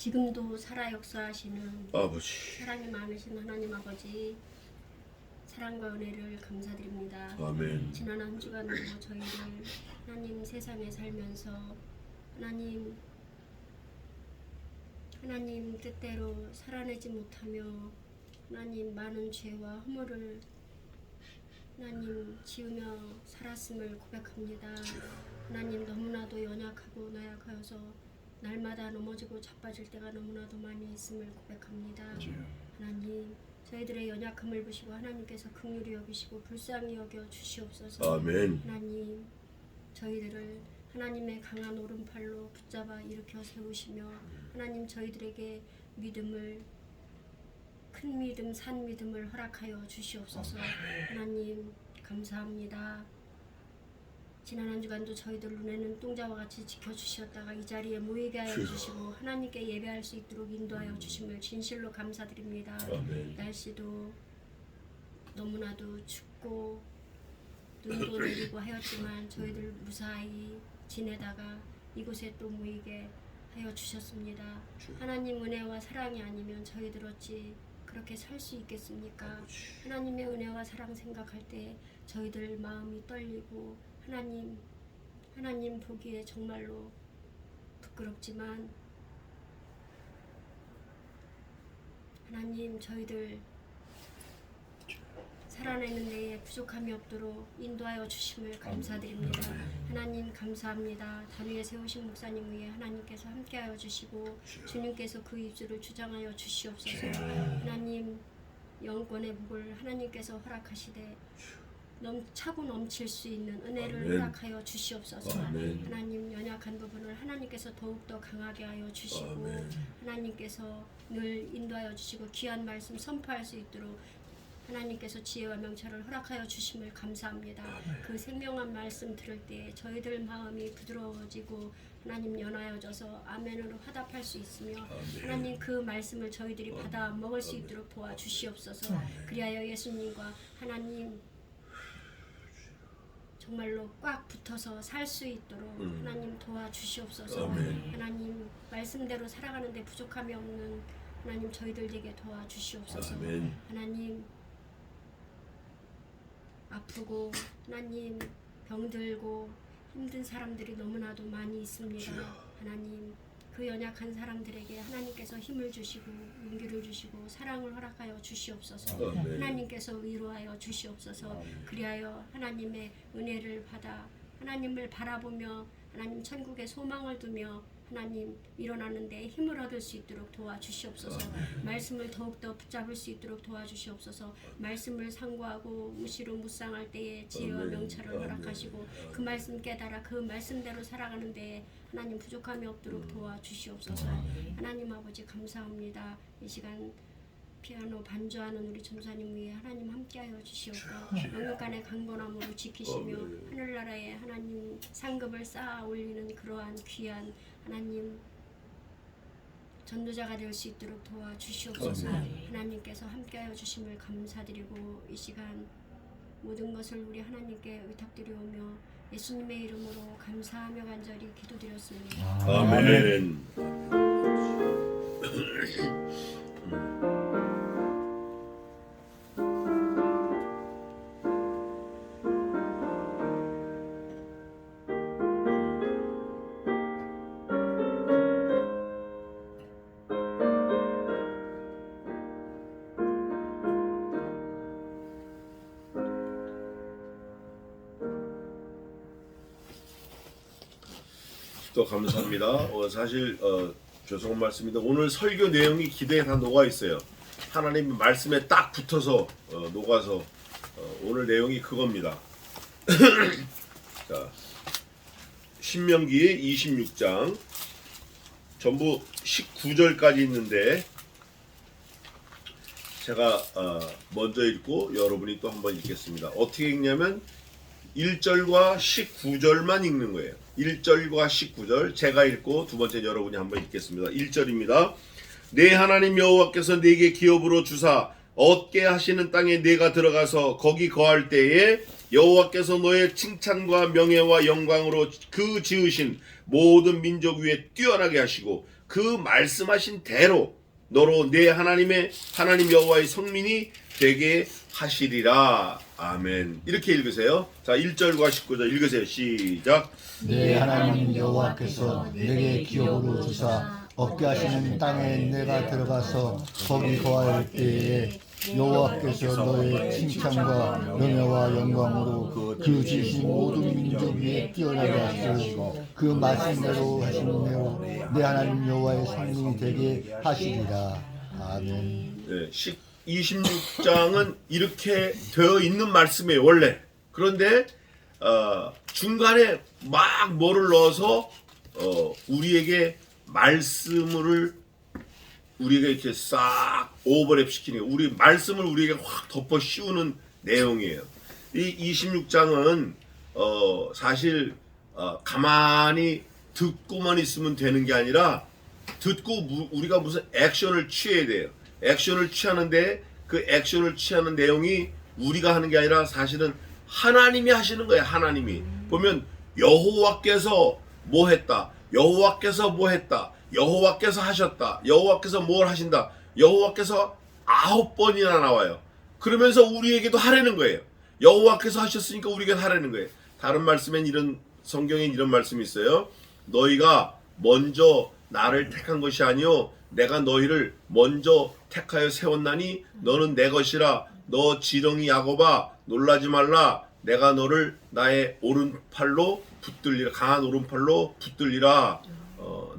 지금도 살아 역사하시는 아버지. 사랑이 많으신 하나님 아버지, 사랑과 은혜를 감사드립니다. 아멘. 지난 한 주간도 저희를 하나님 세상에 살면서 하나님 뜻대로 살아내지 못하며 하나님 많은 죄와 허물을 하나님 지으며 살았음을 고백합니다. 하나님 너무나도 연약하고 나약하여서 날마다 넘어지고 자빠질 때가 너무나도 많이 있음을 고백합니다. 하나님 저희들의 연약함을 보시고 하나님께서 긍휼히 여기시고 불쌍히 여겨 주시옵소서. 아멘. 하나님 저희들을 하나님의 강한 오른팔로 붙잡아 일으켜 세우시며 하나님 저희들에게 믿음을 큰 믿음, 산 믿음을 허락하여 주시옵소서. 하나님 감사합니다. 지난 한 주간도 저희들 눈에는 똥자와 같이 지켜주셨다가 이 자리에 모이게 하여 주시고 하나님께 예배할 수 있도록 인도하여 주심을 진실로 감사드립니다. 아멘. 날씨도 너무나도 춥고 눈도 내리고 하였지만 저희들 무사히 지내다가 이곳에 또 모이게 하여 주셨습니다. 하나님 은혜와 사랑이 아니면 저희들 어찌 그렇게 살 수 있겠습니까? 하나님의 은혜와 사랑 생각할 때 저희들 마음이 떨리고 하나님 보기에 정말로 부끄럽지만 하나님 저희들 살아내는 데에 부족함이 없도록 인도하여 주심을 감사드립니다. 하나님 감사합니다. 단 위에 세우신 목사님 위에 하나님께서 함께하여 주시고 주님께서 그 입술을 주장하여 주시옵소서. 하나님 영권의 복을 하나님께서 허락하시되 차고 넘칠 수 있는 은혜를 아멘. 허락하여 주시옵소서. 아멘. 하나님 연약한 부분을 하나님께서 더욱더 강하게 하여 주시고 아멘. 하나님께서 늘 인도하여 주시고 귀한 말씀 선포할 수 있도록 하나님께서 지혜와 명철을 허락하여 주심을 감사합니다. 그 생명한 말씀 들을 때 저희들 마음이 부드러워지고 하나님 연하여져서 아멘으로 화답할 수 있으며 하나님 그 말씀을 저희들이 받아 먹을 수 있도록 도와주시옵소서. 그리하여 예수님과 하나님 정말로 꽉 붙어서 살 수 있도록 하나님 도와주시옵소서. 하나님 말씀대로 살아가는데 부족함이 없는 하나님 저희들에게 도와주시옵소서. 하나님 아프고 하나님 병들고 힘든 사람들이 너무나도 많이 있습니다. 하나님 그 연약한 사람들에게 하나님께서 힘을 주시고 용기를 주시고 사랑을 허락하여 주시옵소서. 하나님께서 위로하여 주시옵소서. 그리하여 하나님의 은혜를 받아 하나님을 바라보며 하나님 천국에 소망을 두며 하나님 일어나는 데 힘을 얻을 수 있도록 도와주시옵소서. 말씀을 더욱더 붙잡을 수 있도록 도와주시옵소서. 말씀을 상고하고 무시로 묵상할 때에 지혜와 명철을 허락하시고 그 말씀 깨달아 그 말씀대로 살아가는 데에 하나님 부족함이 없도록 도와주시옵소서. 하나님 아버지 감사합니다. 이 시간 피아노 반주하는 우리 전사님 위에 하나님 함께하여 주시옵고 영육간의 강건함으로 지키시며 하늘나라에 하나님 상급을 쌓아 올리는 그러한 귀한 하나님 전도자가 될 수 있도록 도와주시옵소서. 하나님께서 함께하여 주심을 감사드리고 이 시간 모든 것을 우리 하나님께 의탁드리오며 예수님의 이름으로 감사하며 간절히 기도드렸습니다. 아멘. 또 감사합니다. 사실 죄송한 말씀인데 오늘 설교 내용이 기대에 다 녹아 있어요. 하나님 말씀에 딱 붙어서 녹아서 오늘 내용이 그겁니다. 자, 신명기 26장 전부 19절까지 있는데 제가 먼저 읽고 여러분이 또 한번 읽겠습니다. 어떻게 읽냐면 1절과 19절만 읽는 거예요. 1절과 19절 제가 읽고 두 번째 여러분이 한번 읽겠습니다. 1절입니다. 내 하나님 여호와께서 네게 기업으로 주사 얻게 하시는 땅에 네가 들어가서 거기 거할 때에 여호와께서 너의 칭찬과 명예와 영광으로 그 지으신 모든 민족 위에 뛰어나게 하시고 그 말씀하신 대로 너로 내 하나님 여호와의 성민이 되게 하시리라. 아멘. 이렇게 읽으세요. 자, 1절과 19절 읽으세요. 시작. 내 하나님 여호와께서 내게 기업으로 주사 얻게 하시는 땅에 내가 들어가서 거기 거할 때에 여호와께서 너의 칭찬과 명예와 영광으로 그 지으신 모든 민족 위에 뛰어나게 하시고 그 말씀대로 하시는 대로 내 하나님 여호와의 성민이 되게 하시리라. 아멘. 네, 26장은 이렇게 되어 있는 말씀이에요, 원래. 그런데 중간에 막 뭐를 넣어서 우리에게 말씀을 우리에게 이렇게 싹 오버랩 시키는 거예요. 우리 말씀을 우리에게 확 덮어 씌우는 내용이에요. 이 26장은 사실 가만히 듣고만 있으면 되는 게 아니라 듣고 우리가 무슨 액션을 취해야 돼요. 액션을 취하는데 그 액션을 취하는 내용이 우리가 하는 게 아니라 사실은 하나님이 하시는 거예요. 하나님이. 보면 여호와께서 뭐 했다. 여호와께서 뭐 했다. 여호와께서 하셨다. 여호와께서 뭘 하신다. 여호와께서 9번이나 나와요. 그러면서 우리에게도 하라는 거예요. 여호와께서 하셨으니까 우리에게 하라는 거예요. 다른 말씀엔 성경엔 이런 말씀이 있어요. 너희가 먼저 나를 택한 것이 아니요 내가 너희를 먼저 택하여 세웠나니 너는 내 것이라. 너 지렁이 야곱아 놀라지 말라. 내가 너를 나의 오른팔로 붙들리라. 강한 오른팔로 붙들리라.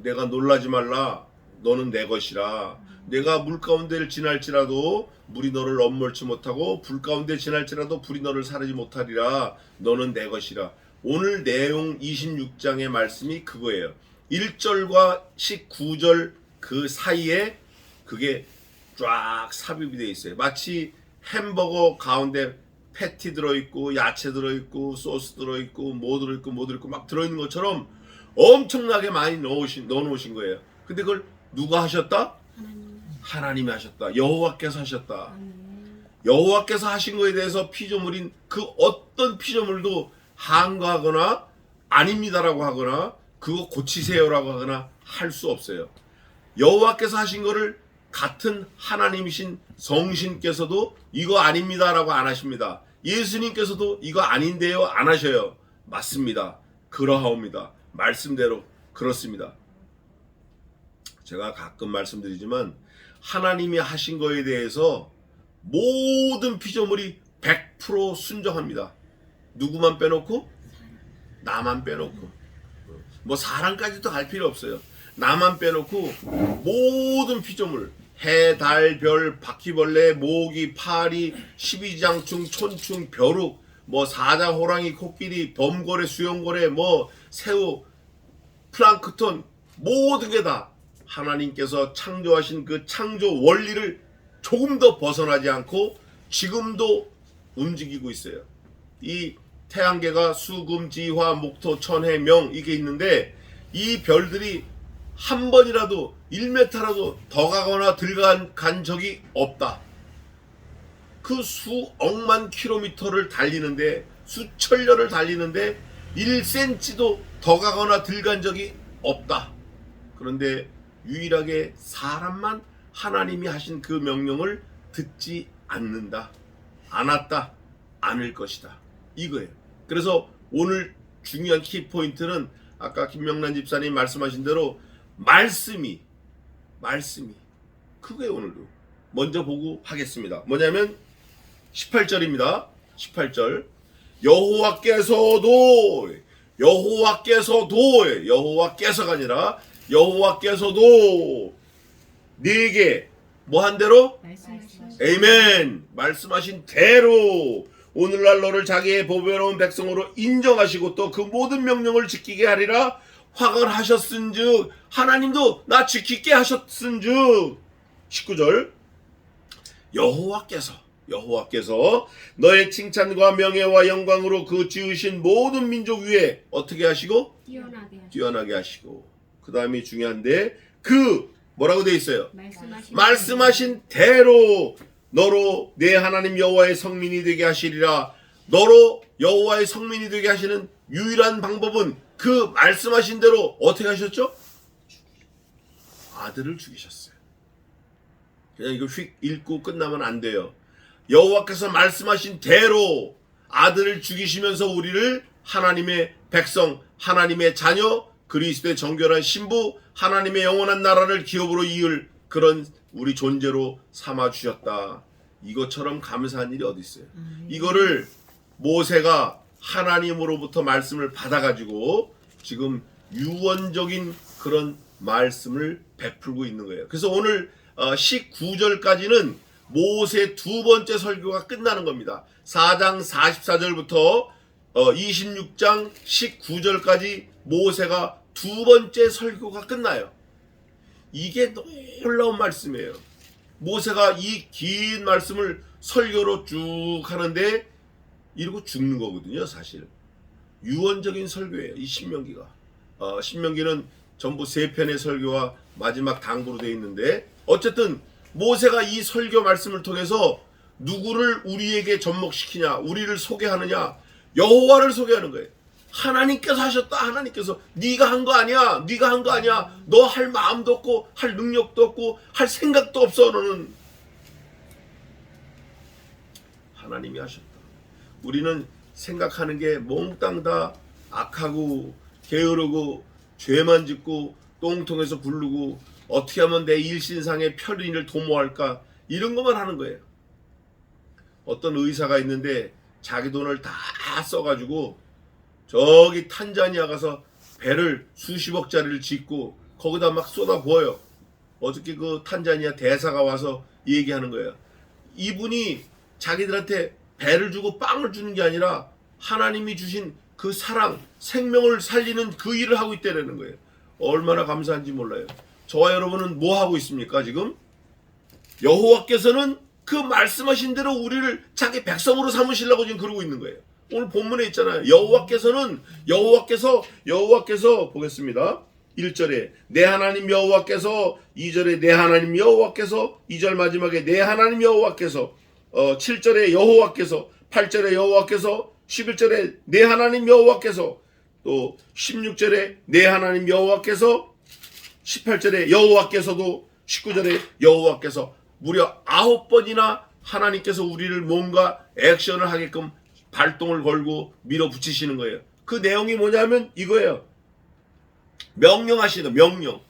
내가 놀라지 말라. 너는 내 것이라. 내가 물 가운데를 지날지라도 물이 너를 엄몰치 못하고 불 가운데 지날지라도 불이 너를 사르지 못하리라. 너는 내 것이라. 오늘 내용 26장의 말씀이 그거예요. 1절과 19절 그 사이에 그게 쫙 삽입이 되어 있어요. 마치 햄버거 가운데 패티 들어있고 야채 들어있고 소스 들어있고 뭐 들어있고 막 들어있는 것처럼 엄청나게 많이 넣어놓으신 거예요. 근데 그걸 누가 하셨다? 하나님이 하셨다. 여호와께서 하셨다. 여호와께서 하신 거에 대해서 피조물인 그 어떤 피조물도 항거하거나 아닙니다라고 하거나 그거 고치세요라고 하거나 할 수 없어요. 여호와께서 하신 거를 같은 하나님이신 성신께서도 이거 아닙니다라고 안 하십니다. 예수님께서도 이거 아닌데요 안 하셔요. 맞습니다. 그러하옵니다. 말씀대로 그렇습니다. 제가 가끔 말씀드리지만 하나님이 하신 거에 대해서 모든 피조물이 100% 순종합니다. 누구만 빼놓고? 나만 빼놓고. 뭐 사람까지도 갈 필요 없어요. 나만 빼놓고 모든 피조물 해, 달, 별, 바퀴벌레, 모기, 파리, 십이장충, 촌충, 벼룩, 뭐 사자, 호랑이, 코끼리, 범고래, 수염고래, 뭐 새우, 플랑크톤 모든 게 다 하나님께서 창조하신 그 창조 원리를 조금 더 벗어나지 않고 지금도 움직이고 있어요. 이 태양계가 수금, 지화, 목토, 천해, 명 이게 있는데 이 별들이 한 번이라도 1m라도 더 가거나 들어간 적이 없다. 그 수억만 킬로미터를 달리는데 수천년을 달리는데 1cm도 더 가거나 들어간 적이 없다. 그런데 유일하게 사람만 하나님이 하신 그 명령을 듣지 않는다. 않았다. 않을 것이다. 이거예요. 그래서 오늘 중요한 키포인트는 아까 김명란 집사님 말씀하신 대로 말씀이 그게 오늘도 먼저 보고 하겠습니다. 뭐냐면 18절입니다. 18절 여호와께서가 아니라 여호와께서도 네게 뭐 한 대로? 아멘. 말씀하신 대로 오늘날 너를 자기의 보배로운 백성으로 인정하시고 또 그 모든 명령을 지키게 하리라 화관하셨은즉 하나님도 나 지키게 하셨은즉 19절 여호와께서 너의 칭찬과 명예와 영광으로 그 지으신 모든 민족 위에 어떻게 하시고? 뛰어나게 하시고 그 다음이 중요한데 그 뭐라고 되어 있어요? 말씀하신 대로 너로 내 하나님 여호와의 성민이 되게 하시리라. 너로 여호와의 성민이 되게 하시는 유일한 방법은 그 말씀하신 대로 어떻게 하셨죠? 아들을 죽이셨어요. 그냥 이거 휙 읽고 끝나면 안 돼요. 여호와께서 말씀하신 대로 아들을 죽이시면서 우리를 하나님의 백성, 하나님의 자녀, 그리스도의 정결한 신부, 하나님의 영원한 나라를 기업으로 이을 그런 우리 존재로 삼아 주셨다. 이것처럼 감사한 일이 어디 있어요? 이거를 모세가 하나님으로부터 말씀을 받아가지고 지금 유언적인 그런 말씀을 베풀고 있는 거예요. 그래서 오늘 19절까지는 모세 두 번째 설교가 끝나는 겁니다. 4장 44절부터 26장 19절까지 모세가 두 번째 설교가 끝나요. 이게 놀라운 말씀이에요. 모세가 이 긴 말씀을 설교로 쭉 하는데 이러고 죽는 거거든요. 사실 유언적인 설교예요. 이 신명기가 신명기는 전부 세 편의 설교와 마지막 당부로 되어 있는데, 어쨌든 모세가 이 설교 말씀을 통해서 누구를 우리에게 접목시키냐, 우리를 소개하느냐, 여호와를 소개하는 거예요. 하나님께서 하셨다. 하나님께서 네가 한 거 아니야. 네가 한 거 아니야. 너 할 마음도 없고 할 능력도 없고 할 생각도 없어. 너는 하나님이 하셨다. 우리는 생각하는 게 몽땅 다 악하고 게으르고 죄만 짓고 똥통에서 굴르고 어떻게 하면 내 일신상의 편의를 도모할까, 이런 것만 하는 거예요. 어떤 의사가 있는데 자기 돈을 다 써가지고 저기 탄자니아 가서 배를 수십억짜리를 짓고 거기다 막 쏟아부어요. 어저께 그 탄자니아 대사가 와서 얘기하는 거예요. 이분이 자기들한테 배를 주고 빵을 주는 게 아니라 하나님이 주신 그 사랑, 생명을 살리는 그 일을 하고 있다는 거예요. 얼마나 감사한지 몰라요. 저와 여러분은 뭐 하고 있습니까? 지금 여호와께서는 그 말씀하신 대로 우리를 자기 백성으로 삼으시려고 지금 그러고 있는 거예요. 오늘 본문에 있잖아요. 여호와께서 보겠습니다. 1절에 내 하나님 여호와께서, 2절에 내 하나님 여호와께서, 2절 마지막에 내 하나님 여호와께서, 7절에 여호와께서, 8절에 여호와께서, 11절에 내 하나님 여호와께서, 또 16절에 내 하나님 여호와께서, 18절에 여호와께서도, 19절에 여호와께서, 무려 9번이나 하나님께서 우리를 뭔가 액션을 하게끔 발동을 걸고 밀어붙이시는 거예요. 그 내용이 뭐냐면 이거예요. 명령하시는 명령.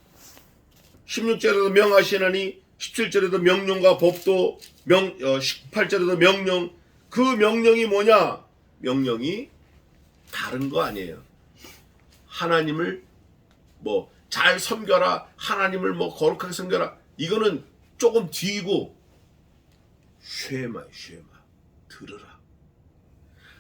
16절에도 명하시나니, 17절에도 명령과 법도, 18절에도 명령. 그 명령이 뭐냐? 명령이 다른 거 아니에요. 하나님을 뭐 잘 섬겨라, 하나님을 뭐 거룩하게 섬겨라, 이거는 조금 뒤고, 쉐마 들으라.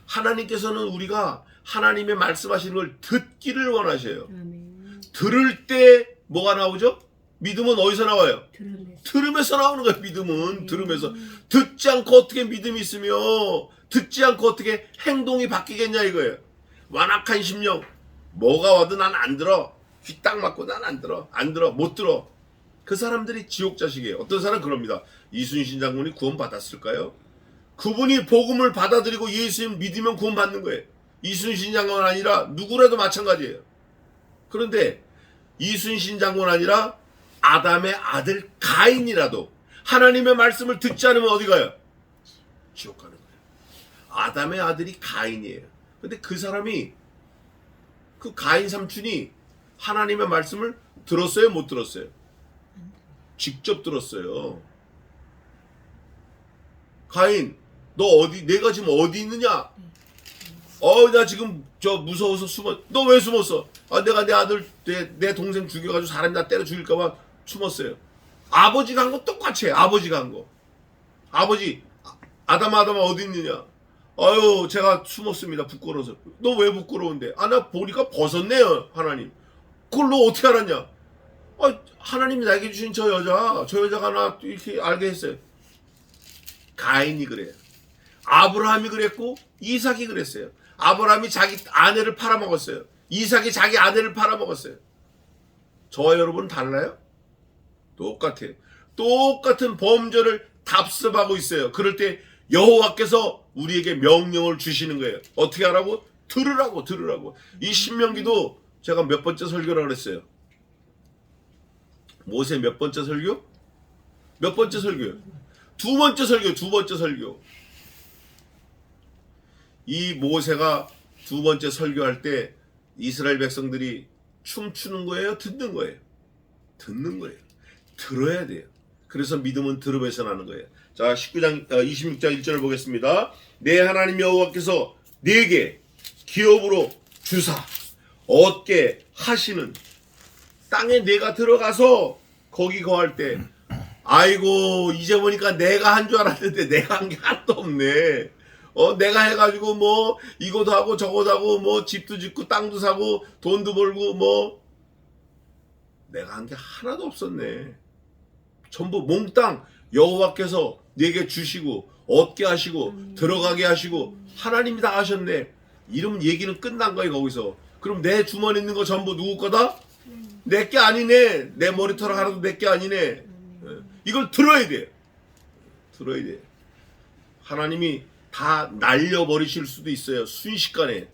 하나님께서는 우리가 하나님의 말씀하시는 걸 듣기를 원하셔요. 아멘. 들을 때 뭐가 나오죠? 믿음은 어디서 나와요? 들음에서. 들음에서 나오는 거예요. 믿음은 들음에서. 듣지 않고 어떻게 믿음이 있으며, 듣지 않고 어떻게 행동이 바뀌겠냐 이거예요. 완악한 심령, 뭐가 와도 난 안 들어. 귀 딱 맞고 난 안 들어. 못 들어. 그 사람들이 지옥 자식이에요. 어떤 사람 그럽니다. 이순신 장군이 구원 받았을까요? 그분이 복음을 받아들이고 예수님 믿으면 구원 받는 거예요. 이순신 장군 아니라 누구라도 마찬가지예요. 그런데 이순신 장군 아니라 아담의 아들 가인이라도 하나님의 말씀을 듣지 않으면 어디 가요? 지옥 가는 거예요. 아담의 아들이 가인이에요. 근데 그 사람이, 그 가인 삼촌이 하나님의 말씀을 들었어요? 못 들었어요? 직접 들었어요. 가인, 너 어디, 내가 지금 어디 있느냐? 나 지금 저 무서워서 숨어. 너 왜 숨었어? 내가 내 아들, 내 동생 죽여가지고 사람 다 때려 죽일까봐 숨었어요. 아버지가 한 거 똑같이 해. 아버지가 한 거. 아버지, 아담아 어디 있느냐? 아유, 제가 숨었습니다. 부끄러워서. 너 왜 부끄러운데? 나 보니까 벗었네요, 하나님. 그걸 너 어떻게 알았냐? 하나님이 나에게 주신 저 여자가 나 이렇게 알게 했어요. 가인이 그래요. 아브라함이 그랬고, 이삭이 그랬어요. 아브라함이 자기 아내를 팔아먹었어요. 이삭이 자기 아내를 팔아먹었어요. 저와 여러분은 달라요? 똑같아요. 똑같은 범죄를 답습하고 있어요. 그럴 때 여호와께서 우리에게 명령을 주시는 거예요. 어떻게 하라고? 들으라고. 이 신명기도 제가 몇 번째 설교라고 그랬어요. 모세 몇 번째 설교? 몇 번째 설교요? 두 번째 설교, 두 번째 설교. 이 모세가 두 번째 설교할 때 이스라엘 백성들이 춤추는 거예요? 듣는 거예요? 듣는 거예요. 들어야 돼요. 그래서 믿음은 들음에서 나는 거예요. 자, 26장 1절을 보겠습니다. 내 하나님 여호와께서 네게 기업으로 주사 얻게 하시는 땅에 내가 들어가서 거기 거할 때 아이고 이제 보니까 내가 한 줄 알았는데 내가 한 게 하나도 없네. 내가 해가지고 뭐 이거도 하고 저거도 하고 뭐 집도 짓고 땅도 사고 돈도 벌고 뭐 내가 한 게 하나도 없었네. 전부 몽땅 여호와께서 내게 주시고 얻게 하시고 들어가게 하시고 하나님이 다 하셨네. 이러면 얘기는 끝난 거예요. 거기서. 그럼 내 주머니 있는 거 전부 누구 거다? 내 게 아니네. 내 머리털 하나도 내 게 아니네. 이걸 들어야 돼. 들어야 돼. 하나님이 다 날려버리실 수도 있어요. 순식간에.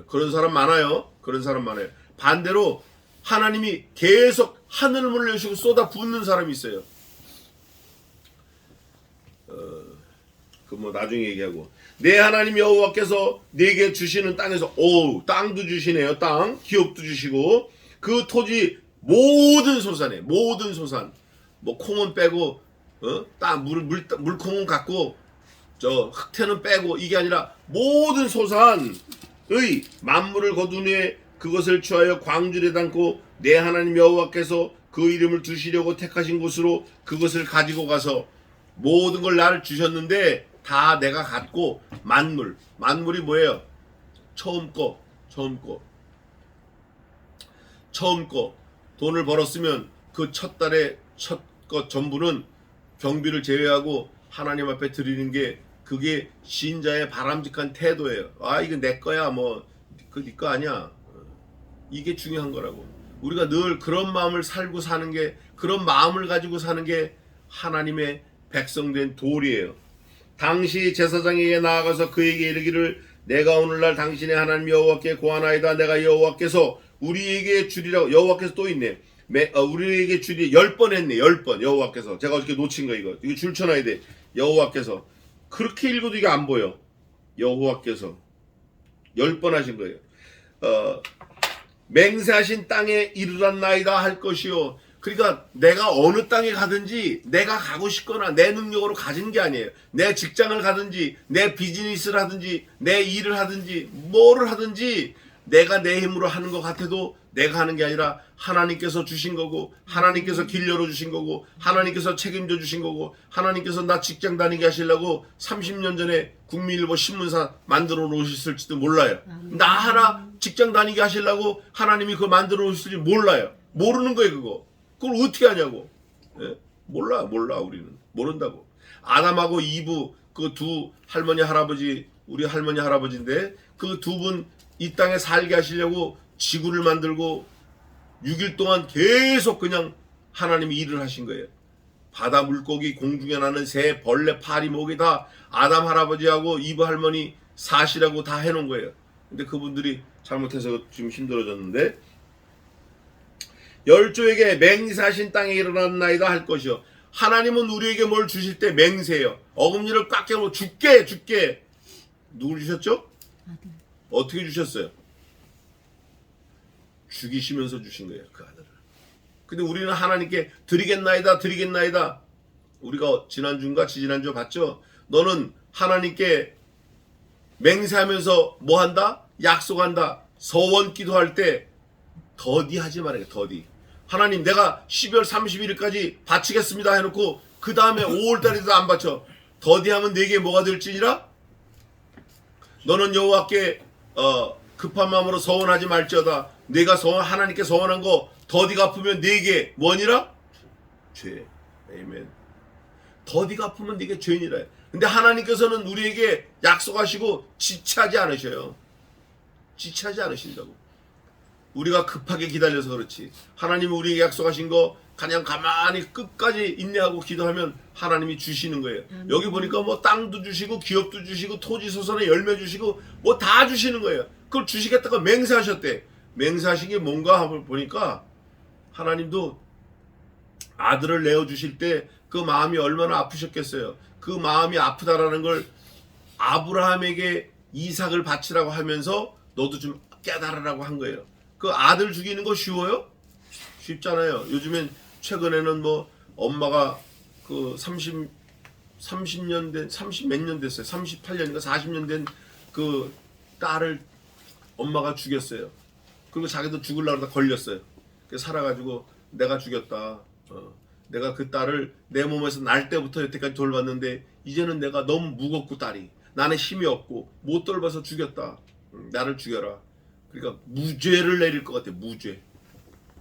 그런 사람 많아요. 그런 사람 많아요. 반대로 하나님이 계속 하늘을 문을 여시고 쏟아 붓는 사람이 있어요. 그 뭐 나중에 얘기하고. 내 하나님 여호와께서 네게 주시는 땅에서 땅도 주시네요. 땅 기업도 주시고 그 토지 모든 소산에 모든 소산 뭐 콩은 빼고 땅 물콩은 갖고 저 흙태는 빼고 이게 아니라 모든 소산의 만물을 거둔 후에 그것을 취하여 광주에 담고 내 하나님 여호와께서 그 이름을 두시려고 택하신 곳으로 그것을 가지고 가서 모든 걸 나를 주셨는데 다 내가 갖고 만물이 뭐예요? 처음 거 돈을 벌었으면 그 첫 달에 첫 것 전부는 경비를 제외하고 하나님 앞에 드리는 게 그게 신자의 바람직한 태도예요. 아 이거 내 거야 뭐 그 네 거 아니야. 이게 중요한 거라고. 우리가 늘 그런 마음을 살고 사는 게 그런 마음을 가지고 사는 게 하나님의 백성된 도리예요. 당시 제사장에게 나아가서 그에게 이르기를 내가 오늘날 당신의 하나님 여호와께 고하나이다. 내가 여호와께서 우리에게 주리라고. 여호와께서 또 있네. 우리에게 주리 10번 했네. 10번 여호와께서. 제가 어저께 놓친 거 이거 줄쳐놔야 돼. 여호와께서. 그렇게 읽어도 이게 안 보여. 여호와께서 10번 하신 거예요. 맹세하신 땅에 이르렀나이다 할 것이요. 그러니까 내가 어느 땅에 가든지 내가 가고 싶거나 내 능력으로 가진 게 아니에요. 내 직장을 가든지 내 비즈니스를 하든지 내 일을 하든지 뭐를 하든지 내가 내 힘으로 하는 것 같아도 내가 하는 게 아니라 하나님께서 주신 거고 하나님께서 길 열어주신 거고 하나님께서 책임져 주신 거고 하나님께서 나 직장 다니게 하시려고 30년 전에 국민일보 신문사 만들어 놓으셨을지도 몰라요. 나 하나 직장 다니게 하시려고 하나님이 그거 만들어 놓으실지 몰라요. 모르는 거예요 그거. 그걸 어떻게 하냐고. 예? 몰라 우리는 모른다고. 아담하고 이브 그 두 할머니 할아버지 우리 할머니 할아버지인데 그 두 분 이 땅에 살게 하시려고 지구를 만들고 6일 동안 계속 그냥 하나님이 일을 하신 거예요. 바다 물고기 공중에 나는 새 벌레 파리 모기 다 아담 할아버지하고 이브 할머니 사시라고 다 해놓은 거예요. 근데 그분들이 잘못해서 지금 힘들어졌는데 열조에게 맹세하신 땅에 일어났나이다 할 것이요. 하나님은 우리에게 뭘 주실 때 맹세해요. 어금니를 꽉 깨고 줄게. 누굴 주셨죠? 어떻게 주셨어요? 죽이시면서 주신 거예요. 그 아들을. 근데 우리는 하나님께 드리겠나이다. 우리가 지난주인가 지지난주 봤죠? 너는 하나님께 맹세하면서 뭐 한다? 약속한다. 서원 기도할 때 더디 하지 말아요. 더디. 하나님 내가 12월 31일까지 바치겠습니다 해놓고 그 다음에 5월달에도 안 바쳐. 더디하면 내게 뭐가 될지니라? 너는 여호와께 급한 마음으로 서원하지 말지어다. 내가 하나님께 서원한 거 더디 갚으면 내게 뭐니라? 죄. 아멘. 더디 갚으면 내게 죄니라. 근데 하나님께서는 우리에게 약속하시고 지체하지 않으셔요. 지체하지 않으신다고. 우리가 급하게 기다려서 그렇지. 하나님이 우리에게 약속하신 거 그냥 가만히 끝까지 인내하고 기도하면 하나님이 주시는 거예요. 여기 보니까 뭐 땅도 주시고 기업도 주시고 토지 소산에 열매 주시고 뭐 다 주시는 거예요. 그걸 주시겠다고 맹세하셨대. 맹세하신 게 뭔가 하고 보니까 하나님도 아들을 내어주실 때 그 마음이 얼마나 아프셨겠어요. 그 마음이 아프다라는 걸 아브라함에게 이삭을 바치라고 하면서 너도 좀 깨달으라고 한 거예요. 그 아들 죽이는 거 쉬워요? 쉽잖아요. 요즘엔 최근에는 뭐 엄마가 그 30년 된 30 몇 년 됐어요. 38년인가 40년 된 그 딸을 엄마가 죽였어요. 그리고 자기도 죽으려고 하다 걸렸어요. 그래서 살아가지고 내가 죽였다. 내가 그 딸을 내 몸에서 날 때부터 여태까지 돌봤는데 이제는 내가 너무 무겁고 딸이 나는 힘이 없고 못 돌봐서 죽였다. 나를 죽여라. 그러니까 무죄를 내릴 것 같아. 무죄.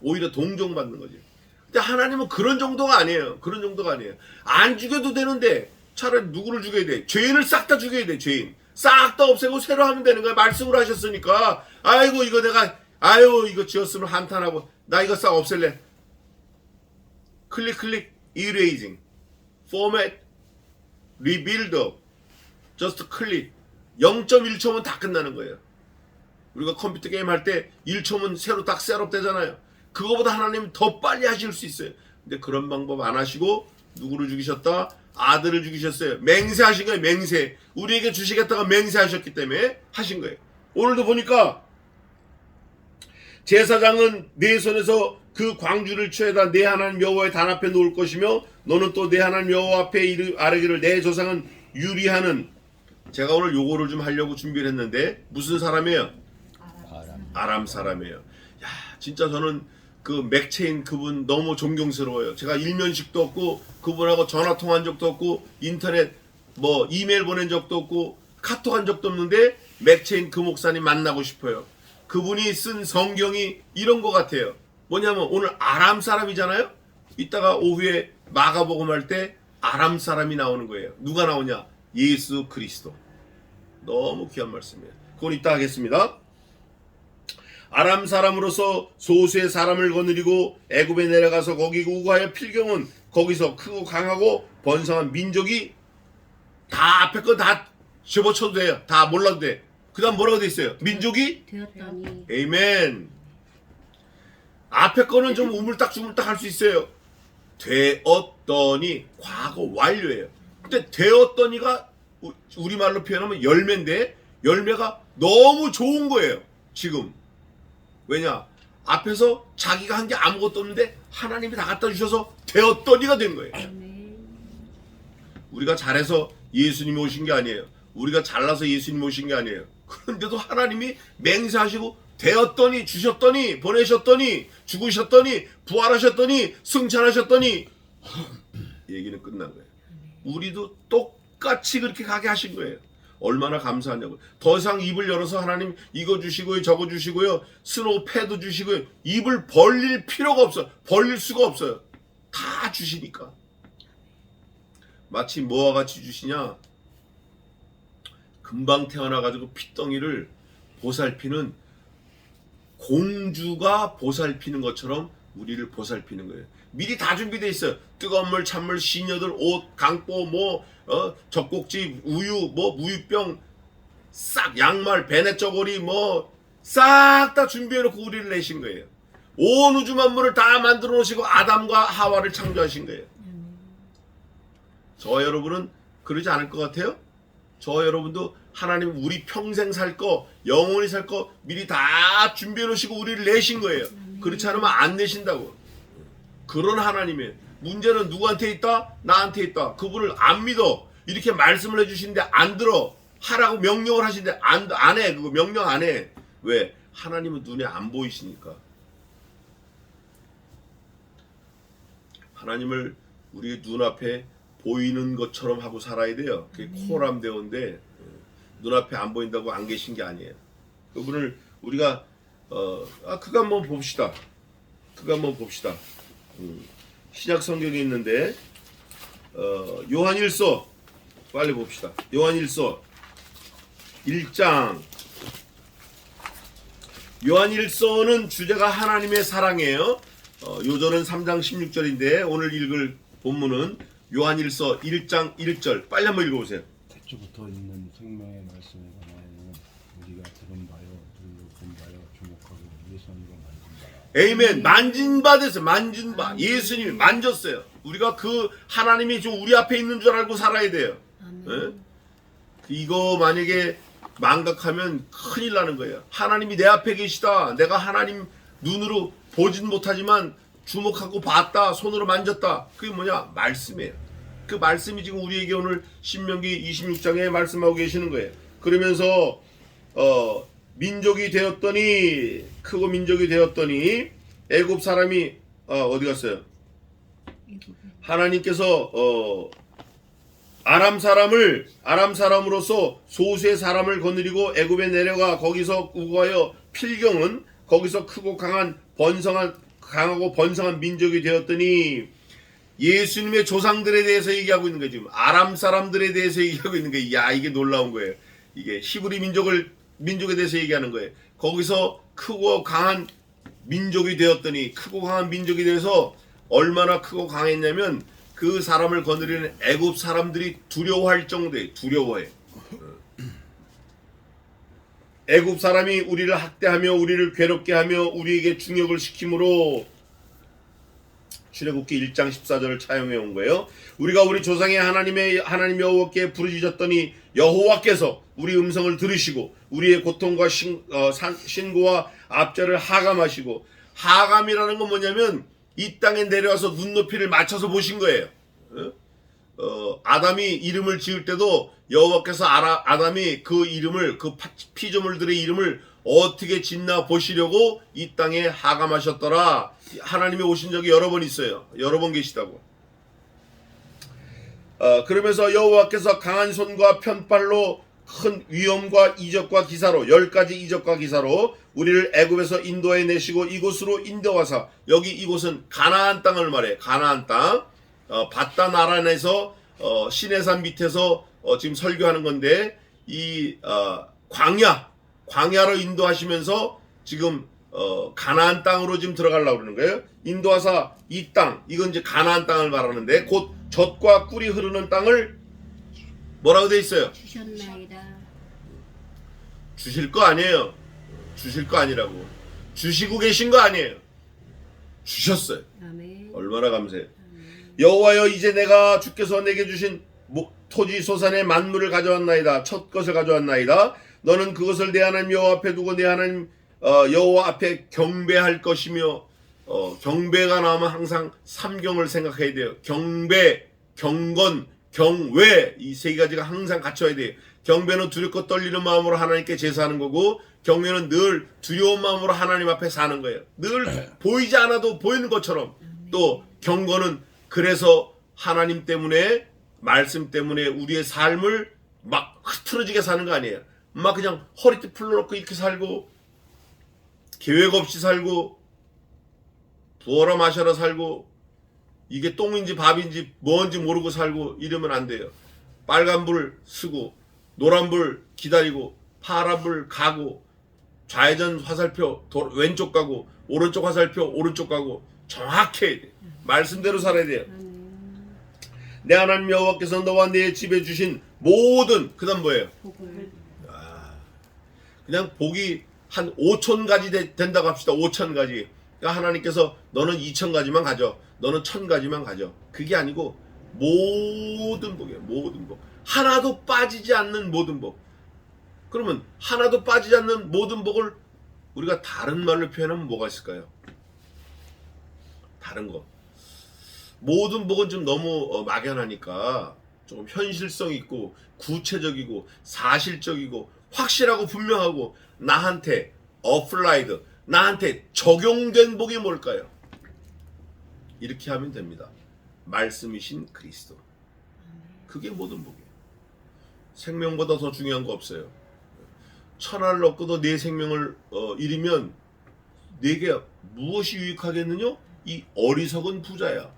오히려 동정받는 거지. 근데 하나님은 그런 정도가 아니에요. 그런 정도가 아니에요. 안 죽여도 되는데 차라리 누구를 죽여야 돼? 죄인을 싹 다 죽여야 돼. 죄인. 싹 다 없애고 새로 하면 되는 거야. 말씀을 하셨으니까. 아이고 이거 내가 아유 이거 지었으면 한탄하고 나 이거 싹 없앨래. 클릭 erasing format rebuilder just 클릭 0.1초면 다 끝나는 거예요. 우리가 컴퓨터 게임 할 때 1초면 새로 딱 셋업 되잖아요. 그거보다 하나님은 더 빨리 하실 수 있어요. 근데 그런 방법 안 하시고 누구를 죽이셨다? 아들을 죽이셨어요. 맹세하신 거예요. 맹세. 우리에게 주시겠다가 맹세하셨기 때문에 하신 거예요. 오늘도 보니까 제사장은 내 손에서 그 광주를 취해다 내 하나님 여호와의 단 앞에 놓을 것이며 너는 또 내 하나님 여호와 앞에 아뢰기를 내 조상은 유리하는. 제가 오늘 요거를 좀 하려고 준비를 했는데 무슨 사람이에요? 아람 사람이에요. 야 진짜 저는 그 맥체인 그분 너무 존경스러워요. 제가 일면식도 없고 그분하고 전화 통화한 적도 없고 인터넷 뭐 이메일 보낸 적도 없고 카톡 한 적도 없는데 맥체인 그 목사님 만나고 싶어요. 그분이 쓴 성경이 이런 것 같아요. 뭐냐면 오늘 아람 사람이잖아요. 이따가 오후에 마가복음 할 때 아람 사람이 나오는 거예요. 누가 나오냐? 예수 그리스도. 너무 귀한 말씀이에요. 그건 이따 하겠습니다. 아람 사람으로서 소수의 사람을 거느리고 애굽에 내려가서 거기 우거하여 필경은 거기서 크고 강하고 번성한 민족이 다 앞에 거 다 집어쳐도 돼요. 다 몰라도 돼. 그 다음 뭐라고 돼 있어요? 민족이 되었더니 에이멘. 앞에 거는 좀 우물딱주물딱 할 수 있어요. 되었더니 과거 완료예요. 근데 되었더니가 우리말로 표현하면 열매인데 열매가 너무 좋은 거예요. 지금. 왜냐? 앞에서 자기가 한 게 아무것도 없는데 하나님이 다 갖다 주셔서 되었더니가 된 거예요. 아멘. 우리가 잘해서 예수님이 오신 게 아니에요. 우리가 잘나서 예수님이 오신 게 아니에요. 그런데도 하나님이 맹세하시고 되었더니 주셨더니 보내셨더니 죽으셨더니 부활하셨더니 승천하셨더니 얘기는 끝난 거예요. 우리도 똑같이 그렇게 가게 하신 거예요. 얼마나 감사하냐고요. 더 이상 입을 열어서 하나님 이거 주시고요 저거 주시고요 스노우 패드 주시고요 입을 벌릴 필요가 없어요. 벌릴 수가 없어요. 다 주시니까. 마치 뭐와 같이 주시냐? 금방 태어나가지고 핏덩이를 보살피는 공주가 보살피는 것처럼 우리를 보살피는 거예요. 미리 다 준비되어 있어요. 뜨거운 물, 찬물, 시녀들, 옷, 강보, 젖꼭지, 우유, 무유병, 싹 양말, 베네 쪼고리 싹 다 준비해놓고 우리를 내신 거예요. 온 우주 만물을 다 만들어 놓으시고 아담과 하와를 창조하신 거예요. 저 여러분은 그러지 않을 것 같아요? 저 여러분도 하나님 우리 평생 살 거, 영원히 살 거 미리 다 준비해 놓으시고 우리를 내신 거예요. 그렇지 않으면 안 내신다고. 그런 하나님이에요. 문제는 누구한테 있다? 나한테 있다. 그분을 안 믿어. 이렇게 말씀을 해주시는데 안 들어. 하라고 명령을 하시는데 안 해. 그거 명령 안 해. 왜? 하나님은 눈에 안 보이시니까. 하나님을 우리 눈앞에 보이는 것처럼 하고 살아야 돼요. 그게 코람데오인데 눈앞에 안 보인다고 안 계신 게 아니에요. 그분을 우리가 그거 한번 봅시다. 그거 한번 봅시다. 신약 성경에 있는데 요한일서 빨리 봅시다. 요한일서 1장. 요한일서는 주제가 하나님의 사랑이에요. 요절은 3장 16절인데 오늘 읽을 본문은 요한일서 1장 1절. 빨리 한번 읽어보세요. 태초부터 있는 생명의 말씀에 관하여는 우리가 들은 바요, 들은 바요, 주목하고 예수님과 만든 바라. 에이멘. 만진 바 됐어요. 만진 바. 예수님이 만졌어요. 우리가 그 하나님이 지금 우리 앞에 있는 줄 알고 살아야 돼요. 예? 이거 만약에 망각하면 큰일 나는 거예요. 하나님이 내 앞에 계시다. 내가 하나님 눈으로 보진 못하지만 주목하고 봤다. 손으로 만졌다. 그게 뭐냐? 말씀이에요. 그 말씀이 지금 우리에게 오늘 신명기 26장에 말씀하고 계시는 거예요. 그러면서 민족이 되었더니 크고 민족이 되었더니 애굽 사람이 어디 갔어요? 하나님께서 아람 사람으로서 소수의 사람을 거느리고 애굽에 내려가 거기서 우거하여 필경은 거기서 크고 강하고 번성한 민족이 되었더니 예수님의 조상들에 대해서 얘기하고 있는 거예요. 지금 아람 사람들에 대해서 얘기하고 있는 거예요. 야, 이게 놀라운 거예요. 이게 히브리 민족에 대해서 얘기하는 거예요. 거기서 크고 강한 민족이 되었더니 크고 강한 민족이 돼서 얼마나 크고 강했냐면 그 사람을 거느리는 애굽 사람들이 두려워할 정도에 두려워해. 애굽 사람이 우리를 학대하며 우리를 괴롭게 하며 우리에게 중역을 시킴으로 출애굽기 1장 14절을 차용해 온 거예요. 우리가 우리 조상의 하나님 여호와께 부르짖었더니 여호와께서 우리 음성을 들으시고 우리의 고통과 신고와 압제를 하감하시고, 하감이라는 건 뭐냐면 이 땅에 내려와서 눈높이를 맞춰서 보신 거예요. 아담이 이름을 지을 때도 여호와께서 아담이 그 이름을, 그 피조물들의 이름을 어떻게 짓나 보시려고 이 땅에 하감하셨더라. 하나님이 오신 적이 여러 번 있어요. 여러 번 계시다고. 그러면서 여호와께서 강한 손과 편팔로 큰 위험과 이적과 기사로 10가지 이적과 기사로 우리를 애굽에서 인도해 내시고 이곳으로 인도하사, 여기 이곳은 가나안 땅을 말해. 가나안 땅, 바단 아란에서 시내산 밑에서 지금 설교하는 건데, 이 광야로 인도하시면서 지금 가나안 땅으로 지금 들어가려고 그러는 거예요. 인도하사 이 땅, 이건 이제 가나안 땅을 말하는데 곧 젖과 꿀이 흐르는 땅을 뭐라고 돼 있어요? 주셨나이다. 주실 거 아니에요. 주실 거 아니라고. 주시고 계신 거 아니에요. 주셨어요. 아멘. 얼마나 감사해요. 여호와여, 이제 내가 주께서 내게 주신 토지 소산의 만물을 가져왔나이다. 첫 것을 가져왔나이다. 너는 그것을 내 하나님 여호와 앞에 두고 내 하나님 여호와 앞에 경배할 것이며, 경배가 나오면 항상 삼경을 생각해야 돼요. 경배, 경건, 경외, 이 세 가지가 항상 갖춰야 돼요. 경배는 두렵고 떨리는 마음으로 하나님께 제사하는 거고, 경외는 늘 두려운 마음으로 하나님 앞에 사는 거예요. 늘 보이지 않아도 보이는 것처럼. 또 경건은 그래서 하나님 때문에, 말씀 때문에 우리의 삶을 막 흐트러지게 사는 거 아니에요. 막 그냥 허리띠 풀러놓고 이렇게 살고, 계획 없이 살고, 부어라 마셔라 살고, 이게 똥인지 밥인지 뭔지 모르고 살고 이러면 안 돼요. 빨간불 쓰고 노란불 기다리고 파란불 가고, 좌회전 화살표 왼쪽 가고 오른쪽 화살표 오른쪽 가고, 정확해야 돼. 말씀대로 살아야 돼요. 내 하나님 여호와께서 너와 내 집에 주신 모든, 그 다음 뭐예요? 복을. 그냥 복이 한 5,000가지 된다고 합시다. 5,000가지. 그러니까 하나님께서 너는 2,000가지만 가져, 너는 1,000가지만 가져. 그게 아니고 모든 복이에요. 모든 복. 하나도 빠지지 않는 모든 복. 그러면 하나도 빠지지 않는 모든 복을 우리가 다른 말로 표현하면 뭐가 있을까요? 다른 거. 모든 복은 좀 너무 막연하니까 좀 현실성 있고 구체적이고 사실적이고 확실하고 분명하고, 나한테 어플라이드, 나한테 적용된 복이 뭘까요? 이렇게 하면 됩니다. 말씀이신 그리스도. 그게 모든 복이에요. 생명보다 더 중요한 거 없어요. 천하를 얻고도 내 생명을 잃으면 내게 무엇이 유익하겠느냐? 이 어리석은 부자야.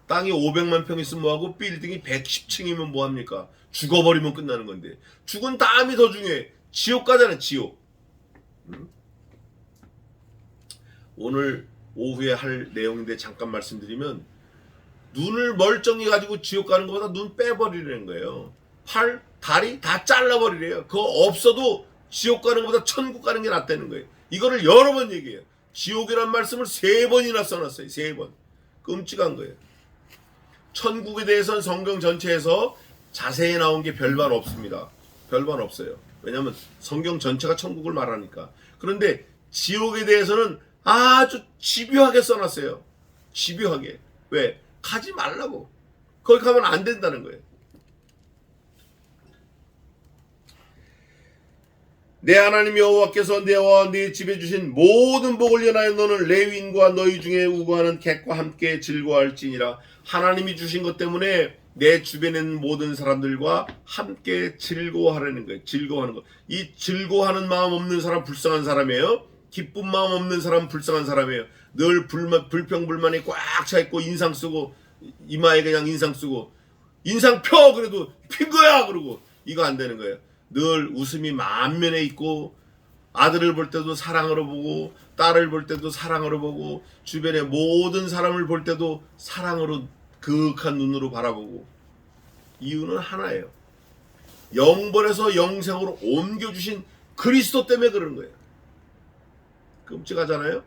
땅이 500만 평 있으면 뭐하고 빌딩이 110층이면 뭐합니까? 죽어버리면 끝나는 건데, 죽은 다음이 더 중요해. 지옥 가잖아, 지옥. 오늘 오후에 할 내용인데 잠깐 말씀드리면, 눈을 멀쩡히 가지고 지옥 가는 것보다 눈 빼버리라는 거예요. 팔, 다리 다 잘라버리래요. 그거 없어도 지옥 가는 것보다 천국 가는 게 낫다는 거예요. 이거를 여러 번 얘기해요. 지옥이란 말씀을 3번이나 써놨어요. 3번. 끔찍한 거예요. 천국에 대해서는 성경 전체에서 자세히 나온 게 별반 없습니다. 별반 없어요. 왜냐하면 성경 전체가 천국을 말하니까. 그런데 지옥에 대해서는 아주 집요하게 써놨어요. 집요하게. 왜? 가지 말라고. 거기 가면 안 된다는 거예요. 내 하나님 여호와께서 내와 네 집에 주신 모든 복을 인하여 너는 레위인과 너희 중에 우고하는 객과 함께 즐거워할지니라. 하나님이 주신 것 때문에 내 주변에 있는 모든 사람들과 함께 즐거워하라는 거예요. 즐거워하는 거. 이 즐거워하는 마음 없는 사람 불쌍한 사람이에요. 기쁜 마음 없는 사람 불쌍한 사람이에요. 늘 불평불만이 꽉 차 있고 인상 쓰고 이마에 그냥 인상 쓰고 인상 펴 그래도 핀 거야 그러고 이거 안 되는 거예요. 늘 웃음이 만면에 있고 아들을 볼 때도 사랑으로 보고 딸을 볼 때도 사랑으로 보고 주변의 모든 사람을 볼 때도 사랑으로 그윽한 눈으로 바라보고 이유는 하나예요. 영벌에서 영생으로 옮겨주신 그리스도 때문에 그런 거예요. 끔찍하잖아요.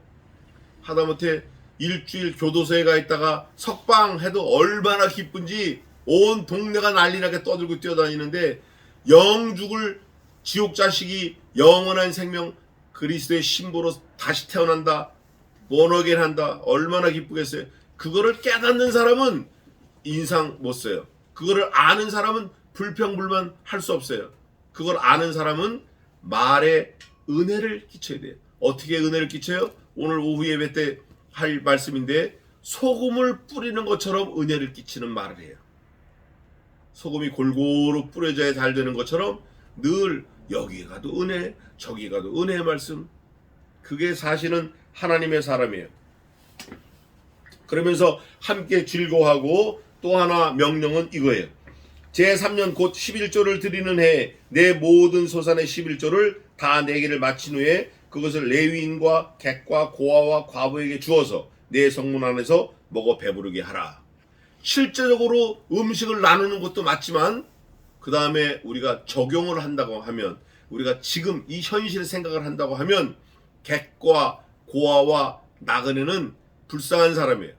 하다못해 일주일 교도소에 가 있다가 석방해도 얼마나 기쁜지 온 동네가 난리나게 떠들고 뛰어다니는데 영죽을 지옥 자식이 영원한 생명 그리스도의 신부로 다시 태어난다. 본어겐 한다. 얼마나 기쁘겠어요. 그거를 깨닫는 사람은 인상 못 써요. 그거를 아는 사람은 불평불만 할 수 없어요. 그걸 아는 사람은 말에 은혜를 끼쳐야 돼요. 어떻게 은혜를 끼쳐요? 오늘 오후 예배 때 할 말씀인데 소금을 뿌리는 것처럼 은혜를 끼치는 말을 해요. 소금이 골고루 뿌려져야 잘 되는 것처럼 늘 여기 가도 은혜, 저기 가도 은혜의 말씀. 그게 사실은 하나님의 사람이에요. 그러면서 함께 즐거워하고 또 하나 명령은 이거예요. 제3년 곧 11조를 드리는 해에 내 모든 소산의 11조를 다 내게를 마친 후에 그것을 레위인과 객과 고아와 과부에게 주어서 내 성문 안에서 먹어 배부르게 하라. 실제적으로 음식을 나누는 것도 맞지만 그 다음에 우리가 적용을 한다고 하면 우리가 지금 이 현실 생각을 한다고 하면 객과 고아와 나그네는 불쌍한 사람이에요.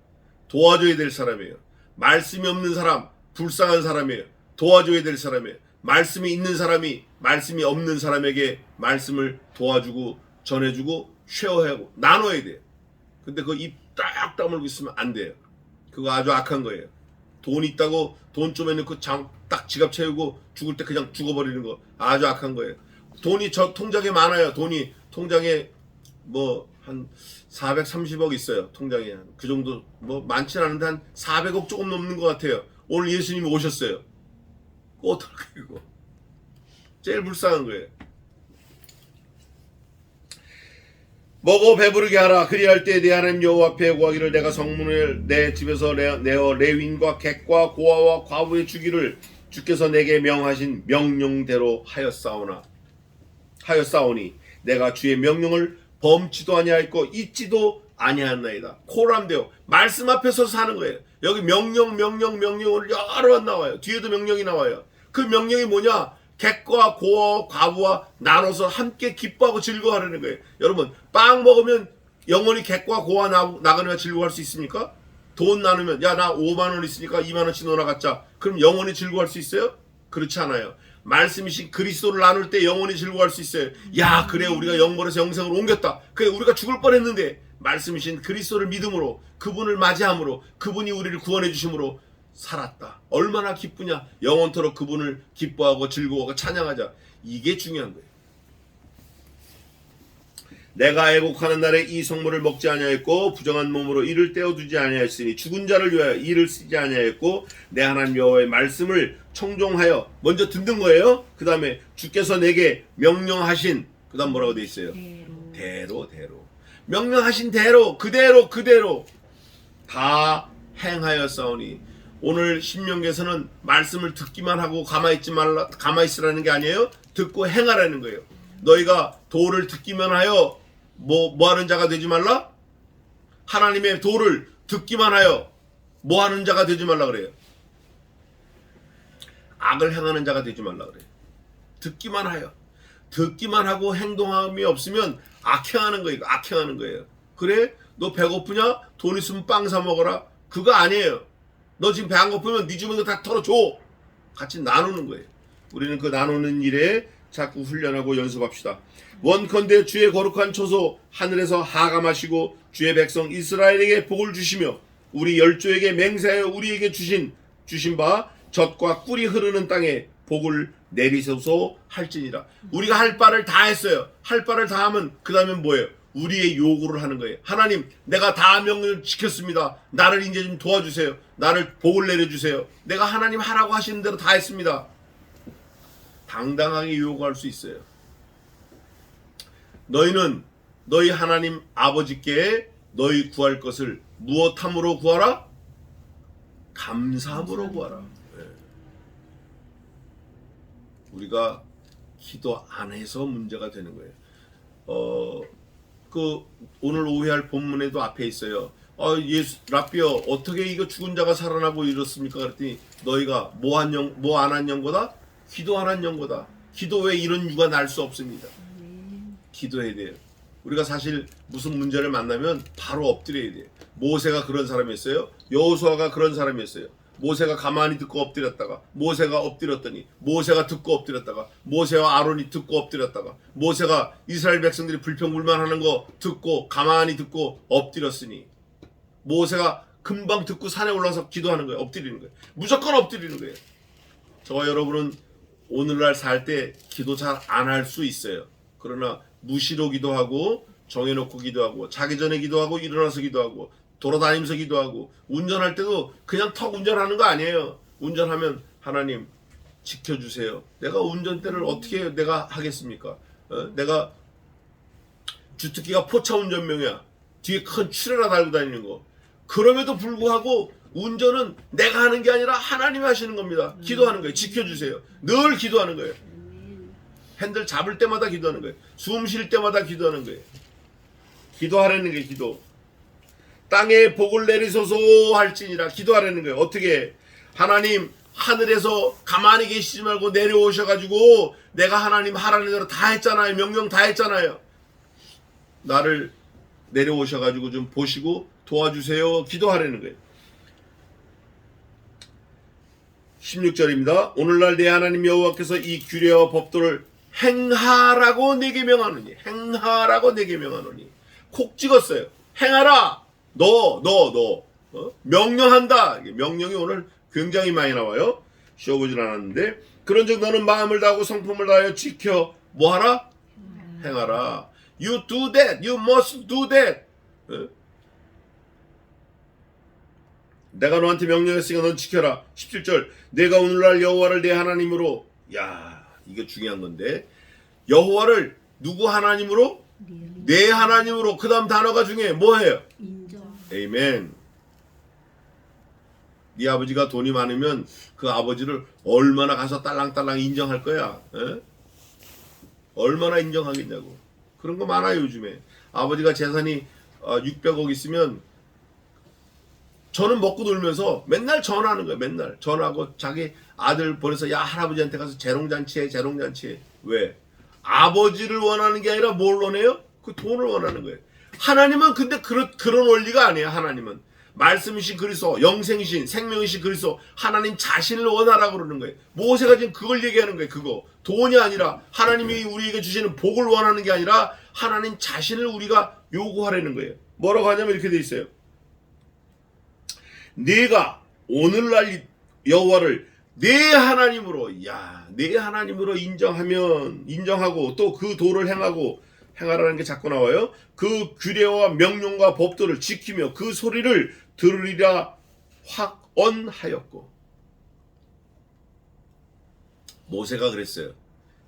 도와줘야 될 사람이에요. 말씀이 없는 사람 불쌍한 사람이에요. 도와줘야 될 사람이에요. 말씀이 있는 사람이 말씀이 없는 사람에게 말씀을 도와주고 전해주고 쉐어하고 나눠야 돼요. 근데 그거 입 딱 다물고 있으면 안 돼요. 그거 아주 악한 거예요. 돈 있다고 돈 좀 해놓고 딱 지갑 채우고 죽을 때 그냥 죽어버리는 거 아주 악한 거예요. 돈이 저 통장에 많아요. 돈이 통장에 뭐 한 430억 있어요. 통장에 그 정도 뭐 많지는 않은데 한 400억 조금 넘는 것 같아요. 오늘 예수님이 오셨어요. 어떡해 이거. 제일 불쌍한 거예요. 먹어 배부르게 하라. 그리할 때 내 하나님 여호와 앞에 구하기를 내가 성문을 내 집에서 내어 레위인과 객과 고아와 과부의 주기를 주께서 내게 명하신 명령대로 하였사오니 내가 주의 명령을 범치도 아니하였고 잊지도 아니하였나이다. 코람되어 말씀 앞에서 사는 거예요. 여기 명령을 여러 번 나와요. 뒤에도 명령이 나와요. 그 명령이 뭐냐? 객과 고아와 과부와 나눠서 함께 기뻐하고 즐거워하라는 거예요. 여러분 빵 먹으면 영원히 객과 고아 나그네가 즐거워할 수 있습니까? 돈 나누면 야 나 5만 원 있으니까 2만 원씩 넣어놔 갖자. 그럼 영원히 즐거워할 수 있어요? 그렇지 않아요. 말씀이신 그리스도를 나눌 때 영원히 즐거워할 수 있어요. 야 그래 우리가 영벌에서 영생으로 옮겼다. 그래 우리가 죽을 뻔했는데 말씀이신 그리스도를 믿음으로 그분을 맞이함으로 그분이 우리를 구원해 주심으로 살았다. 얼마나 기쁘냐. 영원토록 그분을 기뻐하고 즐거워하고 찬양하자. 이게 중요한 거예요. 내가 애곡하는 날에 이 성물을 먹지 아니하였고 부정한 몸으로 이를 떼어두지 아니하였으니 죽은 자를 위하여 이를 쓰지 아니하였고 내 하나님 여호와의 말씀을 청종하여 먼저 듣는 거예요. 그 다음에 주께서 내게 명령하신 그 다음 뭐라고 돼 있어요? 대로 명령하신 대로 그대로 다 행하였사오니 오늘 신명기에서는 말씀을 듣기만 하고 가만히 있으라는 게 아니에요. 듣고 행하라는 거예요. 너희가 도를 듣기만 하여 뭐 하는 자가 되지 말라? 하나님의 도를 듣기만 하여 뭐 하는 자가 되지 말라 그래요. 악을 행하는 자가 되지 말라 그래요. 듣기만 하고 행동함이 없으면 악행하는 거예요. 그래? 너 배고프냐? 돈 있으면 빵 사 먹어라. 그거 아니에요. 너 지금 배 안 고프면 네 주머니 다 털어줘. 같이 나누는 거예요. 우리는 그 나누는 일에 자꾸 훈련하고 연습합시다. 원컨대 주의 거룩한 초소 하늘에서 하감하시고 주의 백성 이스라엘에게 복을 주시며 우리 열조에게 맹세하여 우리에게 주신 바 젖과 꿀이 흐르는 땅에 복을 내리소서 할지니라. 우리가 할 바를 다 했어요. 할 바를 다 하면 그 다음에 뭐예요? 우리의 요구를 하는 거예요. 하나님, 내가 다 명령을 지켰습니다. 나를 이제 좀 도와주세요. 나를 복을 내려주세요. 내가 하나님 하라고 하시는 대로 다 했습니다. 당당하게 요구할 수 있어요. 너희는 너희 하나님 아버지께 너희 구할 것을 무엇함으로 구하라? 감사함으로 구하라. 네. 우리가 기도 안 해서 문제가 되는 거예요. 오늘 오후할 본문에도 앞에 있어요. 예수 라비어 어떻게 이거 죽은 자가 살아나고 이렇습니까? 그랬더니 너희가 뭐 안 한 연고다? 기도 안 한 연고다. 기도 외에 이런 유가 날 수 없습니다. 기도해야 돼요. 우리가 사실 무슨 문제를 만나면 바로 엎드려야 돼요. 모세가 그런 사람이었어요. 여호수아가 그런 사람이었어요. 모세가 가만히 듣고 엎드렸다가 모세가 엎드렸더니 모세가 듣고 엎드렸다가 모세와 아론이 듣고 엎드렸다가 모세가 이스라엘 백성들이 불평불만하는 거 듣고 가만히 듣고 엎드렸으니 모세가 금방 듣고 산에 올라서 기도하는 거예요. 엎드리는 거예요. 무조건 엎드리는 거예요. 저와 여러분은 오늘날 살 때 기도 잘 안 할 수 있어요. 그러나 무시로 기도하고 정해놓고 기도하고 자기 전에 기도하고 일어나서 기도하고 돌아다니면서 기도하고 운전할 때도 그냥 턱 운전하는 거 아니에요. 운전하면 하나님 지켜주세요. 내가 운전대를 어떻게 내가 하겠습니까? 내가 주특기가 포차 운전명이야. 뒤에 큰 추레라 달고 다니는 거. 그럼에도 불구하고 운전은 내가 하는 게 아니라 하나님이 하시는 겁니다. 기도하는 거예요. 지켜주세요. 늘 기도하는 거예요. 핸들 잡을 때마다 기도하는 거예요. 숨 쉴 때마다 기도하는 거예요. 기도하라는 게 기도. 땅에 복을 내리소서 할지니라. 기도하라는 거예요. 어떻게? 하나님 하늘에서 가만히 계시지 말고 내려오셔가지고 내가 하나님 하라는 대로 다 했잖아요. 명령 다 했잖아요. 나를 내려오셔가지고 좀 보시고 도와주세요. 기도하라는 거예요. 16절입니다. 오늘날 내 하나님 여호와께서 이 규례와 법도를 행하라고 내게 명하노니. 행하라고 내게 명하노니. 콕 찍었어요. 행하라. 너. 명령한다. 명령이 오늘 굉장히 많이 나와요. 쉬어보질 않았는데. 그런즉 너는 마음을 다하고 성품을 다하여 지켜 뭐하라? 행하라. You do that. You must do that. 내가 너한테 명령했으니까 넌 지켜라. 17절. 내가 오늘날 여호와를 내 하나님으로. 야, 이게 중요한 건데. 여호와를 누구 하나님으로? 내 하나님으로. 그 다음 단어가 중요해. 뭐예요? 인정. 에이멘. 네 아버지가 돈이 많으면 그 아버지를 얼마나 가서 딸랑딸랑 인정할 거야. 에? 얼마나 인정하겠냐고. 그런 거 많아요 요즘에. 아버지가 재산이 600억 있으면 저는 먹고 놀면서 맨날 전화하는 거예요. 맨날 전화하고 자기 아들 보내서 야 할아버지한테 가서 재롱잔치해. 왜? 아버지를 원하는 게 아니라 뭘 원해요? 그 돈을 원하는 거예요. 하나님은 근데 그런 원리가 아니에요. 하나님은 말씀이신 그리스도, 영생이신 생명이신 그리스도, 하나님 자신을 원하라고 그러는 거예요. 모세가 지금 그걸 얘기하는 거예요. 그거 돈이 아니라 하나님이 우리에게 주시는 복을 원하는 게 아니라 하나님 자신을 우리가 요구하라는 거예요. 뭐라고 하냐면 이렇게 돼 있어요. 내가 오늘날 여호와를 내 하나님으로, 야, 내 하나님으로 인정하고 또 그 도를 행하라는 게 자꾸 나와요. 그 규례와 명령과 법도를 지키며 그 소리를 들으리라 확언하였고. 모세가 그랬어요.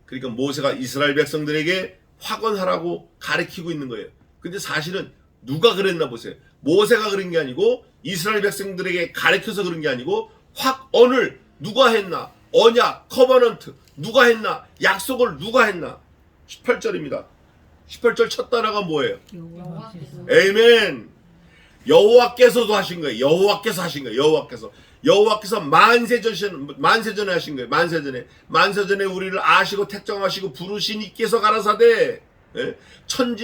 그러니까 모세가 이스라엘 백성들에게 확언하라고 가르치고 있는 거예요. 근데 사실은 누가 그랬나 보세요. 모세가 그런 게 아니고 이스라엘 백성들에게 가르쳐서 그런 게 아니고 확언을 누가 했나? 언약, 커버넌트 누가 했나? 약속을 누가 했나? 18절입니다. 18절 첫 단어가 뭐예요? 에이멘. 여호와께서도 하신 거예요. 여호와께서 만세전에 하신 거예요. 만세전에 우리를 아시고 택정하시고 부르신 이께서 가라사대. 예?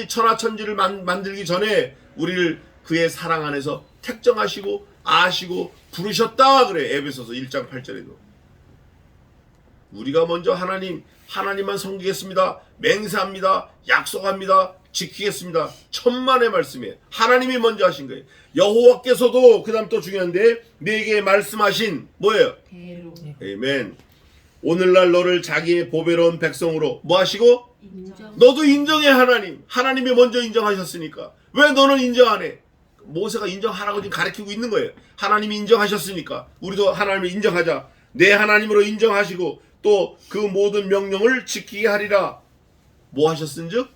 천하천지를 만들기 전에 우리를 그의 사랑 안에서 택정하시고 아시고 부르셨다 그래. 에베소서 1장 8절에도. 우리가 먼저 하나님만 섬기겠습니다. 맹세합니다. 약속합니다. 지키겠습니다. 천만의 말씀이에요. 하나님이 먼저 하신 거예요. 여호와께서도 그 다음 또 중요한데 내게 말씀하신 뭐예요? 대로 아멘. 오늘날 너를 자기의 보배로운 백성으로 뭐 하시고? 인정. 너도 인정해. 하나님이 먼저 인정하셨으니까 왜 너는 인정 안 해? 모세가 인정하라고 지금 가르치고 있는 거예요. 하나님이 인정하셨으니까 우리도 하나님을 인정하자. 내 하나님으로 인정하시고 또 그 모든 명령을 지키게 하리라. 뭐 하셨은즉?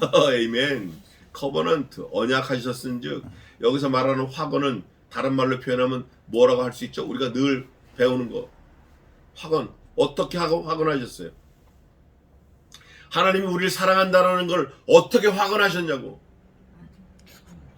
아멘. 커버넌트 언약하셨은즉. 여기서 말하는 확언은 다른 말로 표현하면 뭐라고 할 수 있죠? 우리가 늘 배우는 거. 확언. 어떻게 확언하셨어요? 하나님이 우리를 사랑한다라는 걸 어떻게 확언하셨냐고.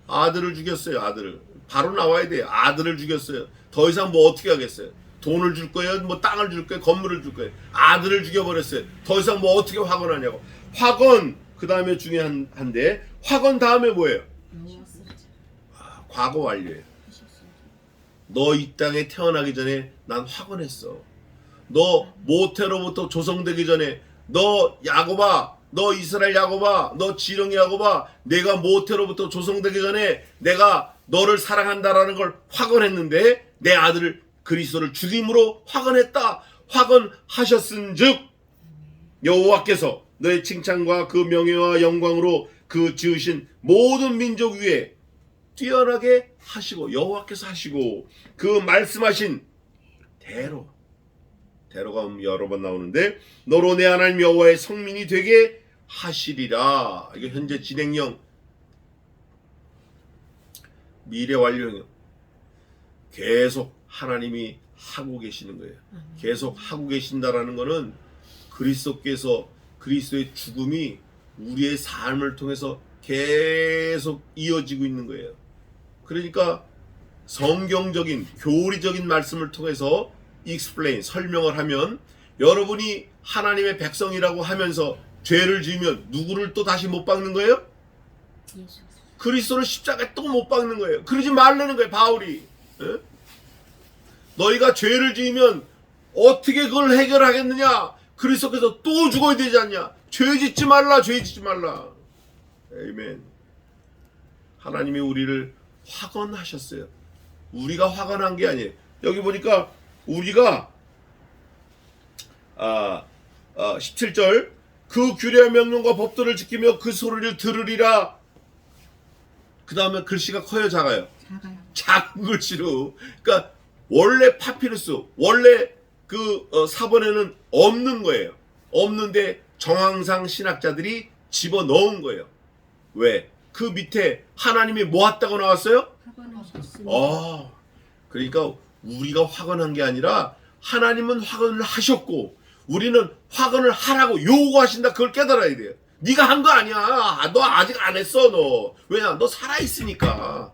아들을 죽였어요. 아들을. 바로 나와야 돼요. 아들을 죽였어요. 더 이상 뭐 어떻게 하겠어요? 돈을 줄 거예요? 뭐 땅을 줄 거예요? 건물을 줄 거예요? 아들을 죽여버렸어요. 더 이상 뭐 어떻게 확언하냐고. 확언. 그 다음에 중요한데 확언 다음에 뭐예요? 과거 완료예요. 너 이 땅에 태어나기 전에 난 확언했어. 너 모태로부터 조성되기 전에 너 야곱아, 너 이스라엘 야곱아, 너 지렁이 야곱아, 내가 모태로부터 조성되기 전에 내가 너를 사랑한다라는 걸 확언했는데 내 아들을 그리스도를 죽임으로 확언했다. 확언하셨은즉 여호와께서 너의 칭찬과 그 명예와 영광으로 그 지으신 모든 민족 위에 뛰어나게 하시고 여호와께서 하시고 그 말씀하신 대로가 여러 번 나오는데 너로 내 하나님 여호와의 성민이 되게 하시리라. 이게 현재 진행형 미래 완료형. 계속 하나님이 하고 계시는 거예요. 계속 하고 계신다라는 거는 그리스도께서 그리스도의 죽음이 우리의 삶을 통해서 계속 이어지고 있는 거예요. 그러니까 성경적인 교리적인 말씀을 통해서 explain 설명을 하면 여러분이 하나님의 백성이라고 하면서 죄를 지으면 누구를 또 다시 못 박는 거예요? 예수. 그리스도를 십자가에 또 못 박는 거예요. 그러지 말라는 거예요. 바울이. 에? 너희가 죄를 지으면 어떻게 그걸 해결하겠느냐? 그리스도께서 또 죽어야 되지 않냐? 죄 짓지 말라. 죄 짓지 말라. 아멘. 하나님이 우리를 확언하셨어요. 우리가 확언한 게 아니에요. 여기 보니까 우리가 17절 그 규례와 명령과 법도를 지키며 그 소리를 들으리라. 그 다음에 글씨가 커요, 작아요? 작은 글씨로. 그러니까 원래 파피루스, 원래 그 사본에는 없는 거예요. 없는데 정황상 신학자들이 집어넣은 거예요. 왜? 그 밑에 하나님이 뭐 했다고 나왔어요? 확언하셨습니다. 그러니까 우리가 확언한 게 아니라 하나님은 확언을 하셨고 우리는 확언을 하라고 요구하신다. 그걸 깨달아야 돼요. 네가 한 거 아니야. 너 아직 안 했어. 너. 왜냐? 너 살아있으니까.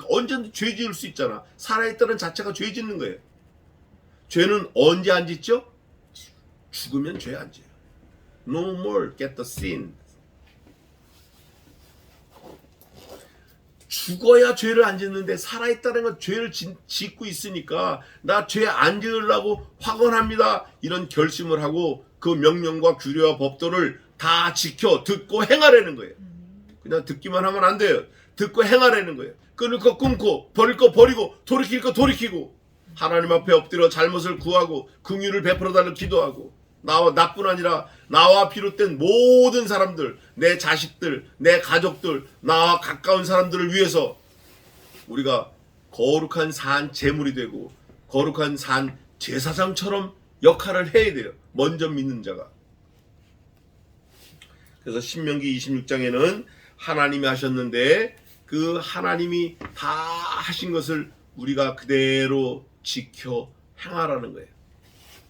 언제든지 죄 지을 수 있잖아. 살아있다는 자체가 죄 짓는 거예요. 죄는 언제 안 짓죠? 죽으면 죄 안 지어요. No more get the sin. 죽어야 죄를 안 짓는데 살아있다는 건 죄를 짓고 있으니까 나 죄 안 지으려고 확언합니다. 이런 결심을 하고 그 명령과 규례와 법도를 다 지켜 듣고 행하라는 거예요. 그냥 듣기만 하면 안 돼요. 듣고 행하라는 거예요. 끊을 거 끊고 버릴 거 버리고 돌이킬 거 돌이키고 하나님 앞에 엎드려 잘못을 구하고 긍휼을 베풀어 달라고 기도하고 나뿐 아니라 나와 비롯된 모든 사람들, 내 자식들, 내 가족들, 나와 가까운 사람들을 위해서 우리가 거룩한 산 제물이 되고 거룩한 산 제사장처럼 역할을 해야 돼요. 먼저 믿는 자가. 그래서 신명기 26장에는 하나님이 하셨는데 그 하나님이 다 하신 것을 우리가 그대로 지켜 행하라는 거예요.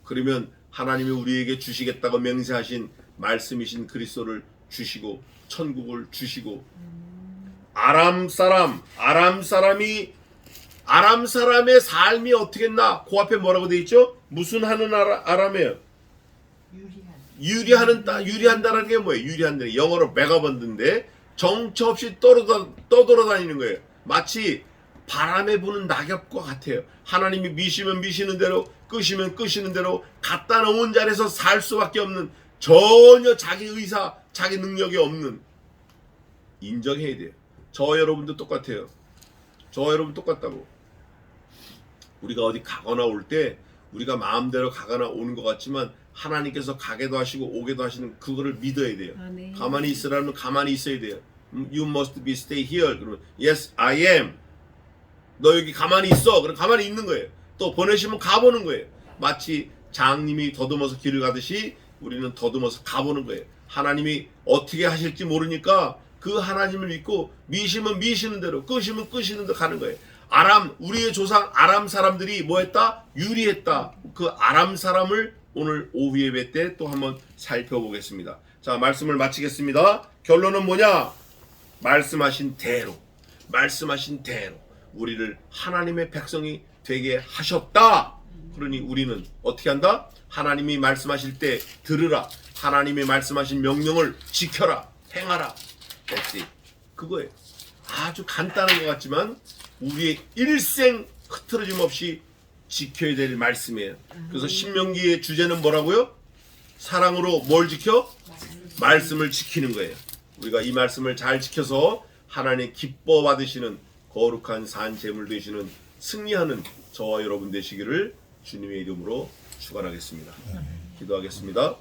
그러면 하나님이 우리에게 주시겠다고 맹세하신 말씀이신 그리스도를 주시고 천국을 주시고 아람 사람의 삶이 어떻게 했나? 그 앞에 뭐라고 돼 있죠? 무슨 하는 아람이에요? 유리한다는 게 뭐예요? 유리한다는 게 영어로 메가번드인데 정처 없이 떠돌아다니는 거예요. 마치 바람에 부는 낙엽과 같아요. 하나님이 미시면 미시는 대로, 끄시면 끄시는 대로 갖다 놓은 자리에서 살 수밖에 없는, 전혀 자기 의사, 자기 능력이 없는, 인정해야 돼요. 저 여러분도 똑같아요. 저 여러분 똑같다고. 우리가 어디 가거나 올 때 우리가 마음대로 가거나 오는 것 같지만 하나님께서 가게도 하시고 오게도 하시는 그거를 믿어야 돼요. 아멘. 가만히 있으라면 가만히 있어야 돼요. You must be stay here. 그러면 yes, I am. 너 여기 가만히 있어. 그럼 가만히 있는 거예요. 또 보내시면 가보는 거예요. 마치 장님이 더듬어서 길을 가듯이 우리는 더듬어서 가보는 거예요. 하나님이 어떻게 하실지 모르니까 그 하나님을 믿고 미시면 미시는 대로, 끄시면 끄시는 대로 가는 거예요. 우리의 조상 아람 사람들이 뭐 했다? 유리했다. 그 아람 사람을 오늘 오후 예배 때 또 한번 살펴보겠습니다. 자, 말씀을 마치겠습니다. 결론은 뭐냐? 말씀하신 대로 우리를 하나님의 백성이 되게 하셨다. 그러니 우리는 어떻게 한다? 하나님이 말씀하실 때 들으라. 하나님이 말씀하신 명령을 지켜라. 행하라. That's it. 그거예요. 아주 간단한 것 같지만 우리의 일생 흐트러짐 없이 지켜야 될 말씀이에요. 그래서 신명기의 주제는 뭐라고요? 사랑으로 뭘 지켜? 말씀을 지키는 거예요. 우리가 이 말씀을 잘 지켜서 하나님 기뻐 받으시는 거룩한 산 제물 되시는 승리하는 저와 여러분 되시기를 주님의 이름으로 축원하겠습니다. 기도하겠습니다.